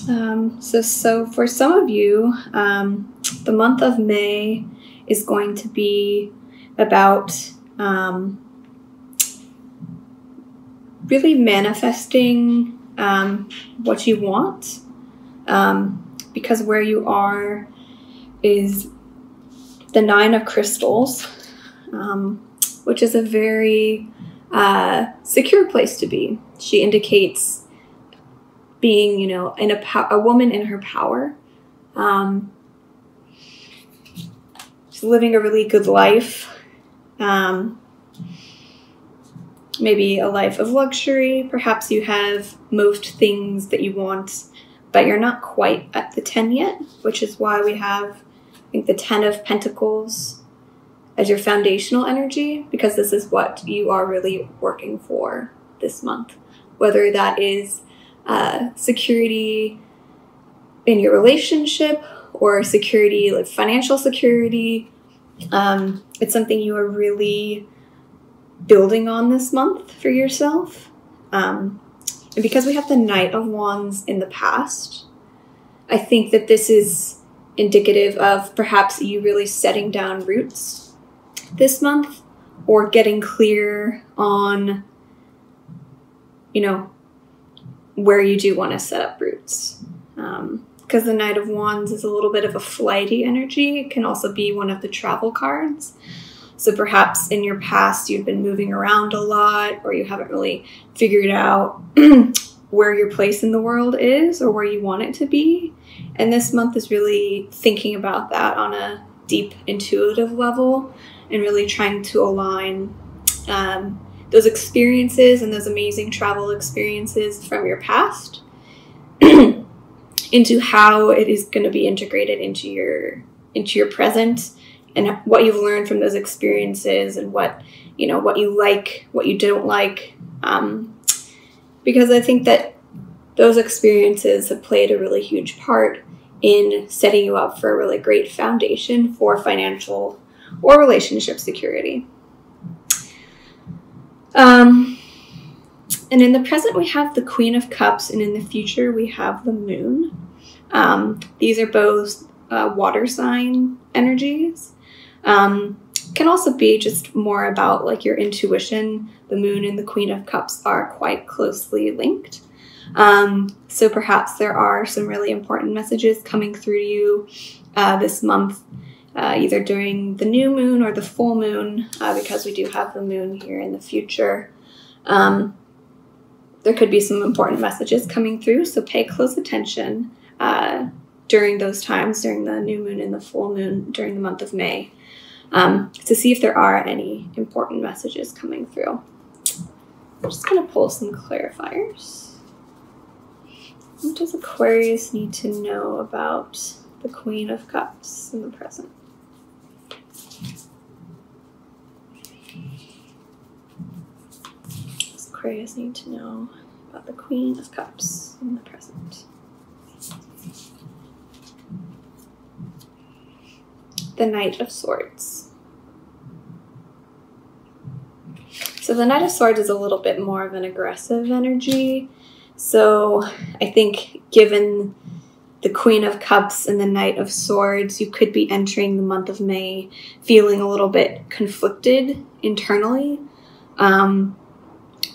So for some of you, the month of May is going to be about really manifesting what you want, because where you are is the Nine of Crystals, which is a very secure place to be. She indicates being, in a woman in her power. She's living a really good life. Maybe a life of luxury. Perhaps you have most things that you want, but you're not quite at the 10 yet, which is why we have, I think, the 10 of Pentacles as your foundational energy, because this is what you are really working for this month. Whether that is security in your relationship or security, like financial security, it's something you are really building on this month for yourself. And because we have the Knight of Wands in the past, I think that this is indicative of perhaps you really setting down roots this month, or getting clear on, where you do want to set up roots. Because the Knight of Wands is a little bit of a flighty energy. It can also be one of the travel cards. So perhaps in your past you've been moving around a lot, or you haven't really figured out where your place in the world is or where you want it to be. And this month is really thinking about that on a deep intuitive level, and really trying to align those experiences and those amazing travel experiences from your past into how it is going to be integrated into your present, and what you've learned from those experiences, and what you like, what you don't like. Because I think that those experiences have played a really huge part in setting you up for a really great foundation for financial or relationship security. And in the present, we have the Queen of Cups, and in the future, we have the Moon. These are both water sign energies. Can also be just more about like your intuition. The Moon and the Queen of Cups are quite closely linked. So perhaps there are some really important messages coming through to you this month, either during the new moon or the full moon, because we do have the moon here in the future. There could be some important messages coming through, so pay close attention during those times, during the new moon and the full moon during the month of May, to see if there are any important messages coming through. I'm just going to pull some clarifiers. What does Aquarius need to know about the Queen of Cups in the present? What does Aquarius need to know about the Queen of Cups in the present? The Knight of Swords. So the Knight of Swords is a little bit more of an aggressive energy. So I think given the Queen of Cups and the Knight of Swords, you could be entering the month of May feeling a little bit conflicted internally.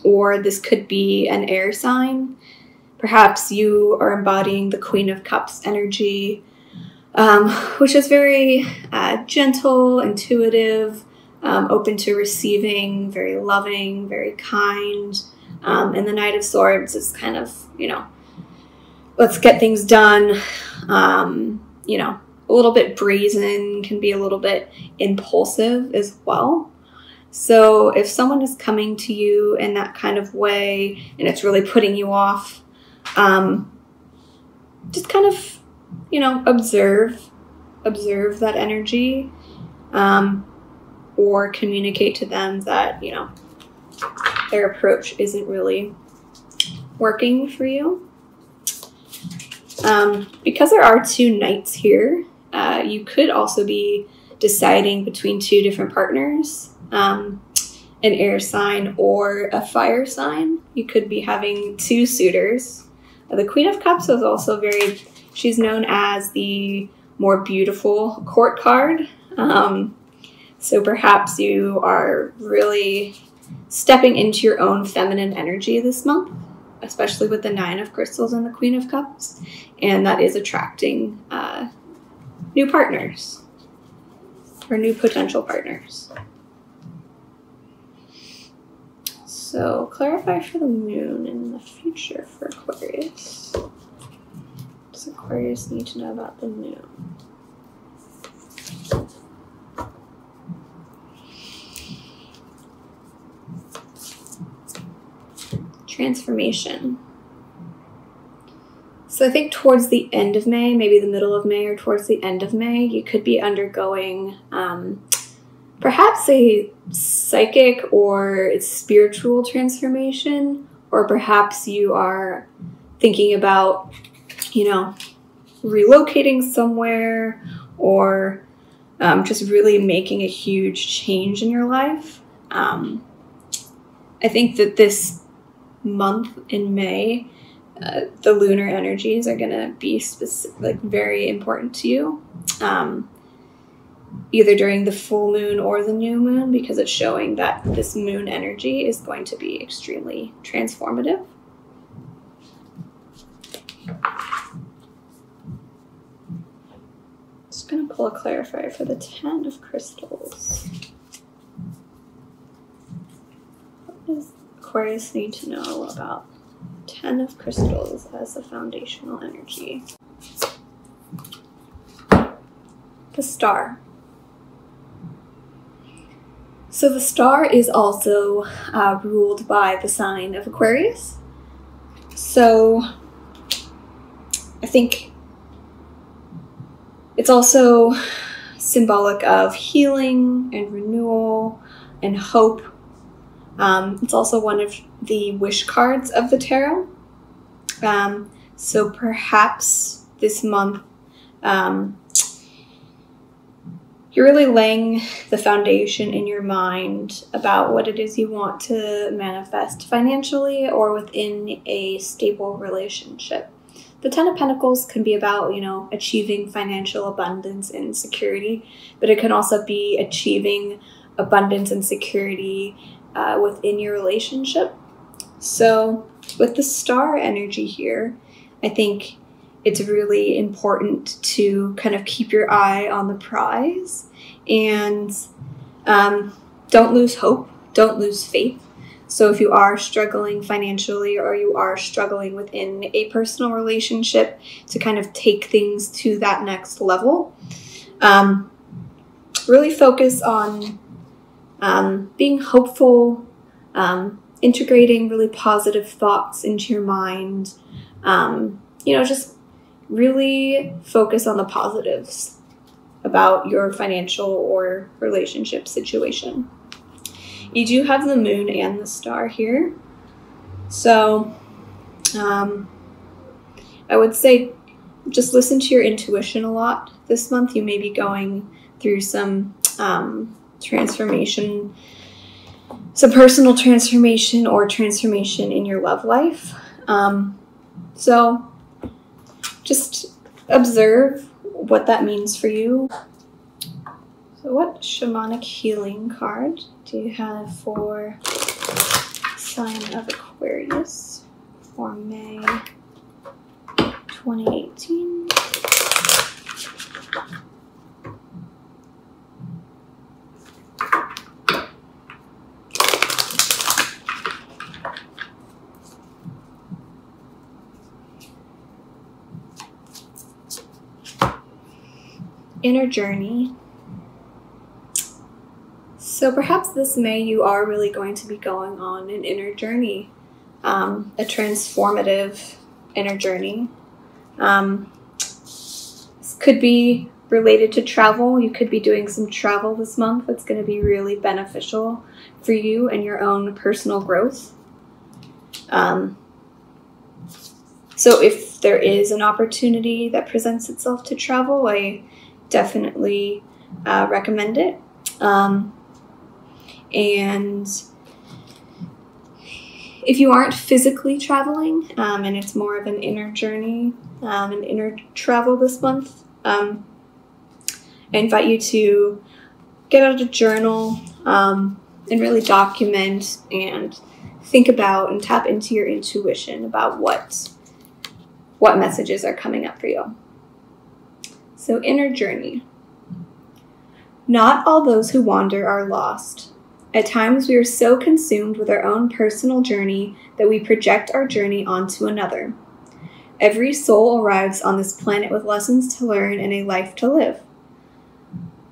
Or this could be an air sign. Perhaps you are embodying the Queen of Cups energy, which is very gentle, intuitive, open to receiving, very loving, very kind. And the Knight of Swords is kind of, let's get things done. A little bit brazen, can be a little bit impulsive as well. So if someone is coming to you in that kind of way and it's really putting you off, just kind of, observe that energy, or communicate to them that, their approach isn't really working for you. Because there are two knights here, you could also be deciding between two different partners, an air sign or a fire sign. You could be having two suitors The Queen of Cups is also she's known as the more beautiful court card. So perhaps you are really stepping into your own feminine energy this month, especially with the Nine of Crystals and the Queen of Cups. And that is attracting new partners or new potential partners. So clarify for the moon in the future for Aquarius. What does Aquarius need to know about the moon? Transformation. So I think towards the end of May, maybe the middle of May or towards the end of May, you could be undergoing perhaps a psychic or spiritual transformation, or perhaps you are thinking about, relocating somewhere, or just really making a huge change in your life. I think that this month in May, the lunar energies are going to be very important to you, either during the full moon or the new moon, because it's showing that this moon energy is going to be extremely transformative. Just going to pull a clarifier for the Ten of Crystals. What does Aquarius need to know about Ten of Crystals as a foundational energy? The Star. So the Star is also ruled by the sign of Aquarius. So I think it's also symbolic of healing and renewal and hope. It's also one of the wish cards of the tarot. So perhaps this month, you're really laying the foundation in your mind about what it is you want to manifest financially or within a stable relationship. The Ten of Pentacles can be about, achieving financial abundance and security, but it can also be achieving abundance and security within your relationship. So with the Star energy here, I think it's really important to kind of keep your eye on the prize and don't lose hope, don't lose faith. So if you are struggling financially or you are struggling within a personal relationship, to kind of take things to that next level, really focus on being hopeful, integrating really positive thoughts into your mind, just really focus on the positives about your financial or relationship situation. You do have the moon and the star here. So I would say just listen to your intuition a lot this month. You may be going through some transformation, some personal transformation or transformation in your love life. So just observe what that means for you. So what shamanic healing card do you have for sign of Aquarius for May 2018? Inner journey. So perhaps this May you are really going to be going on an inner journey, a transformative inner journey. This could be related to travel. You could be doing some travel this month that's going to be really beneficial for you and your own personal growth. So if there is an opportunity that presents itself to travel, I definitely recommend it. And If you aren't physically traveling, and it's more of an inner journey, an inner travel this month, I invite you to get out a journal and really document and think about and tap into your intuition about what messages are coming up for you. So, inner journey. Not all those who wander are lost. At times we are so consumed with our own personal journey that we project our journey onto another. Every soul arrives on this planet with lessons to learn and a life to live.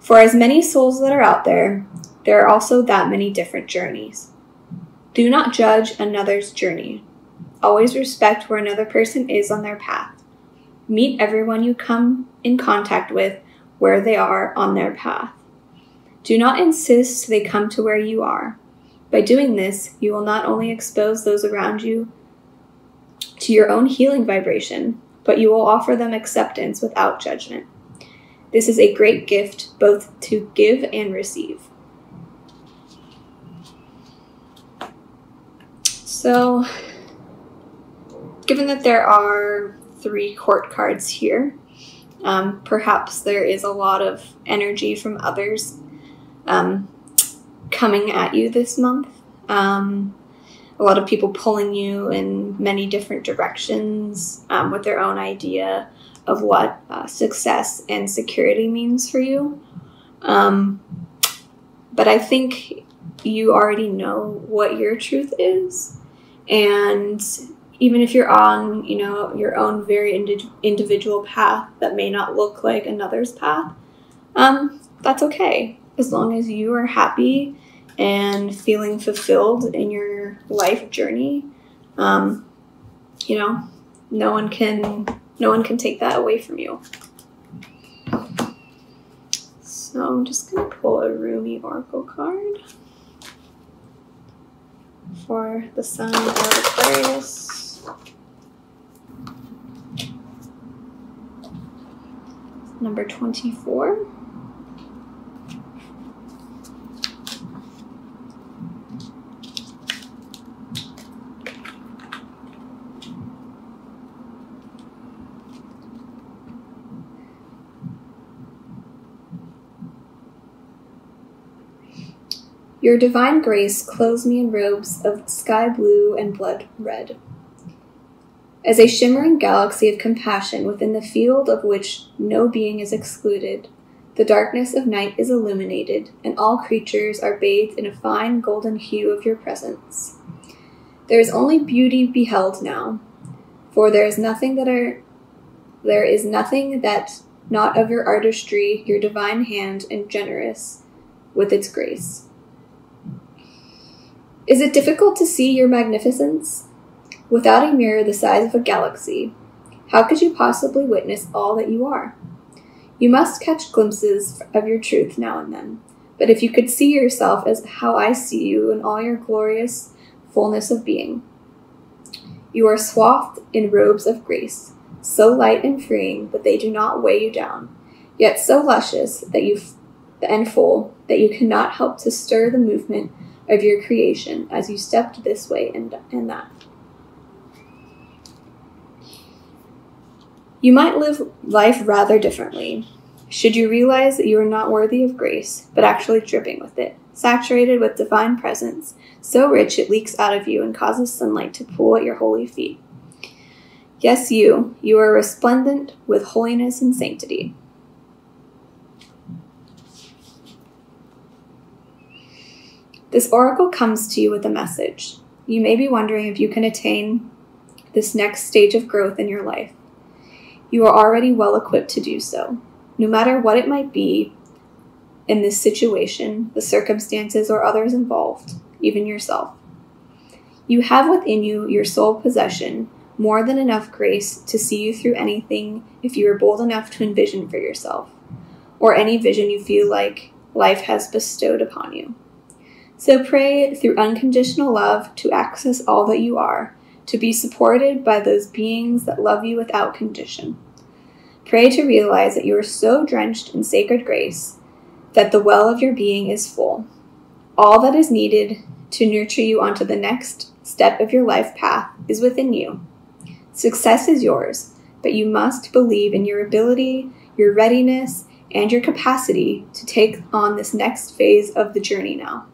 For as many souls that are out there, there are also that many different journeys. Do not judge another's journey. Always respect where another person is on their path. Meet everyone you come in contact with where they are on their path. Do not insist they come to where you are. By doing this, you will not only expose those around you to your own healing vibration, but you will offer them acceptance without judgment. This is a great gift both to give and receive. So, given that there are 3 court cards here, perhaps there is a lot of energy from others coming at you this month. A lot of people pulling you in many different directions with their own idea of what success and security means for you. But I think you already know what your truth is. And even if you're on, your own very individual path that may not look like another's path, that's okay. As long as you are happy and feeling fulfilled in your life journey, no one can take that away from you. So I'm just gonna pull a Rumi Oracle card for the sign of Aquarius. Number 24. Your divine grace clothes me in robes of sky blue and blood red. As a shimmering galaxy of compassion within the field of which no being is excluded, the darkness of night is illuminated, and all creatures are bathed in a fine golden hue of your presence. There is only beauty beheld now, for there is nothing that not of your artistry, your divine hand, and generous with its grace. Is it difficult to see your magnificence? Without a mirror the size of a galaxy, how could you possibly witness all that you are? You must catch glimpses of your truth now and then, but if you could see yourself as how I see you in all your glorious fullness of being. You are swathed in robes of grace, so light and freeing that they do not weigh you down, yet so luscious and full that you cannot help to stir the movement of your creation as you stepped this way and that. You might live life rather differently, should you realize that you are not worthy of grace, but actually dripping with it, saturated with divine presence, so rich it leaks out of you and causes sunlight to pool at your holy feet. Yes, you are resplendent with holiness and sanctity. This oracle comes to you with a message. You may be wondering if you can attain this next stage of growth in your life. You are already well equipped to do so. No matter what it might be in this situation, the circumstances, or others involved, even yourself. You have within you your sole possession, more than enough grace to see you through anything if you are bold enough to envision for yourself, or any vision you feel like life has bestowed upon you. So pray through unconditional love to access all that you are, to be supported by those beings that love you without condition. Pray to realize that you are so drenched in sacred grace that the well of your being is full. All that is needed to nurture you onto the next step of your life path is within you. Success is yours, but you must believe in your ability, your readiness, and your capacity to take on this next phase of the journey now.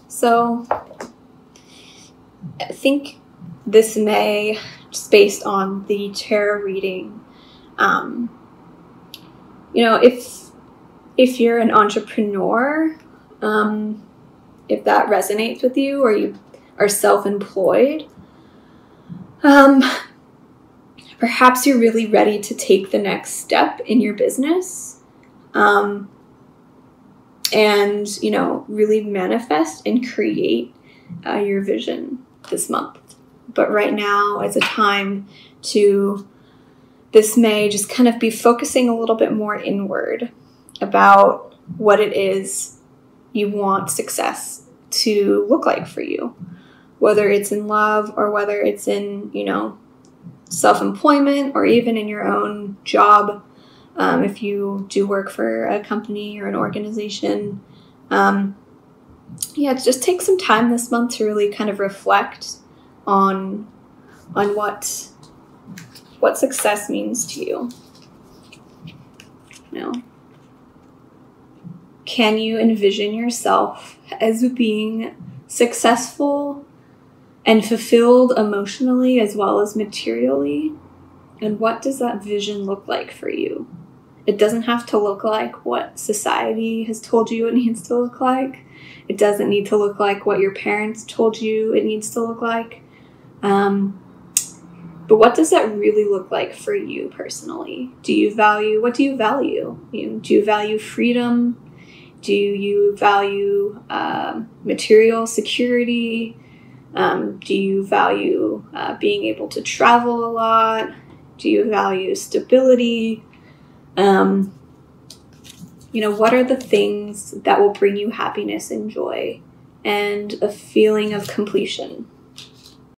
So I think this May, just based on the tarot reading, if you're an entrepreneur, if that resonates with you, or you are self-employed, perhaps you're really ready to take the next step in your business, and, really manifest and create your vision this month. But right now is a time to, this May, just kind of be focusing a little bit more inward about what it is you want success to look like for you, whether it's in love or whether it's in, self-employment or even in your own job. If you do work for a company or an organization, just take some time this month to really kind of reflect on what success means to you. Can you envision yourself as being successful and fulfilled emotionally as well as materially? And what does that vision look like for you? It doesn't have to look like what society has told you it needs to look like. It doesn't need to look like what your parents told you it needs to look like. But what does that really look like for you personally? What do you value? Do you value freedom? Do you value material security? Do you value being able to travel a lot? Do you value stability? What are the things that will bring you happiness and joy and a feeling of completion?